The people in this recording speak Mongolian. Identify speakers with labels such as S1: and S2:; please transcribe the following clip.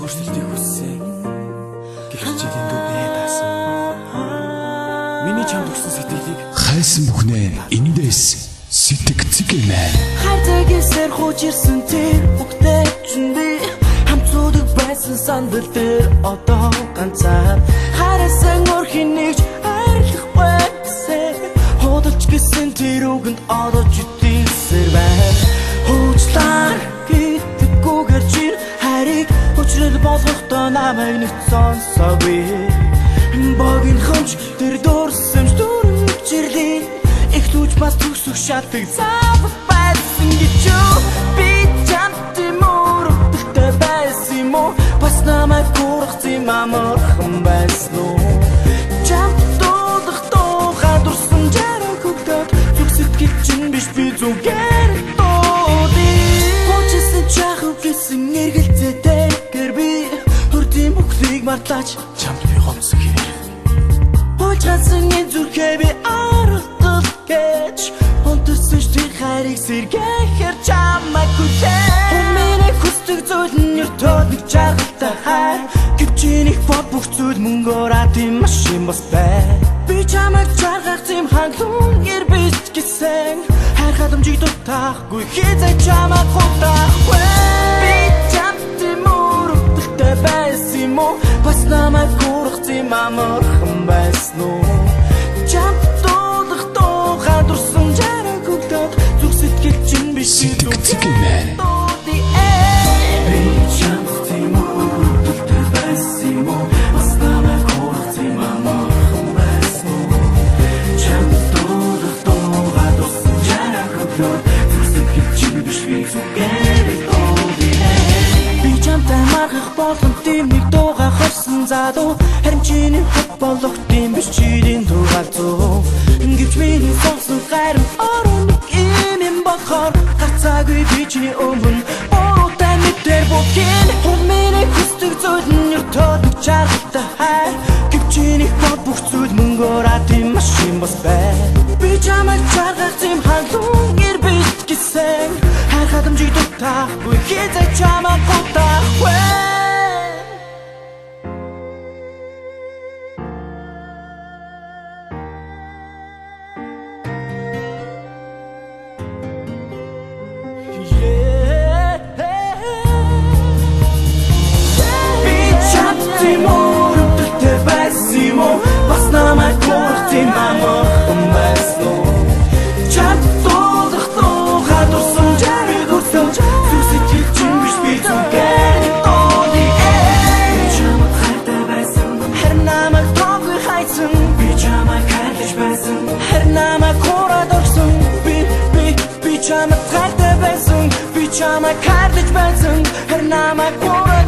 S1: өөрчлөлтийг хүссэн. Гэвч жилийн дүүгээ таасан. Миний чамд өгсөн сэтгэлийг
S2: хайсан бүхнээ эндээс сэтгэцгэмээ.
S3: Хайртайгсээр хуучирсан тэр бүгдээ чинь би хамтуудаг байсан сандал дээр одоо ганцаар харасан өрхийн нэгж арилах байсан. Худалч гисэн тэр үгэнд одоо жидээсэр байна. Хуучлаар гэдэггүйгээр чинь харийг өчрөл болгохдоо намайг нэг сонсоогүй. Богийн хэмж тэр дурсамж дүрмжирлээ. Их лүүж бас төгсөх шатыг цаавал байсан гэж юу. Би чамд мөрөгтэй байсан юм уу? Бас намайг гурхсан амархан байсан уу? Чамд дуудах тухай дурсан жаргал хөгдөд зүгсэтгэж чинь биш би зүгээр дуудъя. Хочсон чахав гэсэн эргэлзээтэй гэр би хүрдэм бүхнийг мартаач
S1: чамд би гомцох хэрэг.
S3: Хочсон энэ зүрхээ би аргадал гэж онтөрсөн тэр хайрыг сэргээхэр чамайг хүлээ. Миний хүсдэг зүйл нь өртөөд нэг жаргалтай хайр. Гэвчиний бод бүх зүйл мөнгөөраа тийм машин бас бай. Би чамайг жаргах тийм хангалуун гэр биш гэсэн хайр хадамжийг дутаахгүй хизээ чамайг хутахгүй. Би чамд мөрөгтэй байсан юм уу? Бас намайг гурхсан амархан байсан уу? Чамд дуудах тухай дурсан жаргал хөгдөд зүгсэтгэл чинь биш
S2: Сэтгэцгэмээ.
S3: Болон тийм нэг дууга хорсон задуу харин чиний хөт болох тийм биш чидийн дууга зөө. Гэвч миний сонсон хайрын орон юм болохоор гацаагүй би чиний өмнө уутай мэдэр бүхэн. Миний хүсдэг зүйл нь өртөөд нэг жаргалтай хайр. Гэвч чиний бод бүх зүйл мөнгөөраа тийм машин бас бай. Би чамайг жаргах тийм хангалуун гэр биш гэсэн хайр хадамжийг дутаахгүй хизээ чамайг хутахгүй. Бас намайг гурхсан амархан байсан уу? Чамд дуудах тухай дурсан жаргал хөгдөд зүгсэтгэж чинь биш би зүгээр дуудъя. Би чамд хайртай байсан харин намайг тоогүй хайсан. Би чамайг хайрлаж байсан харин намайг хураад орсон. Би чамд хайртай байсан. Би чамайг хайрлаж байсан харин намайг хураад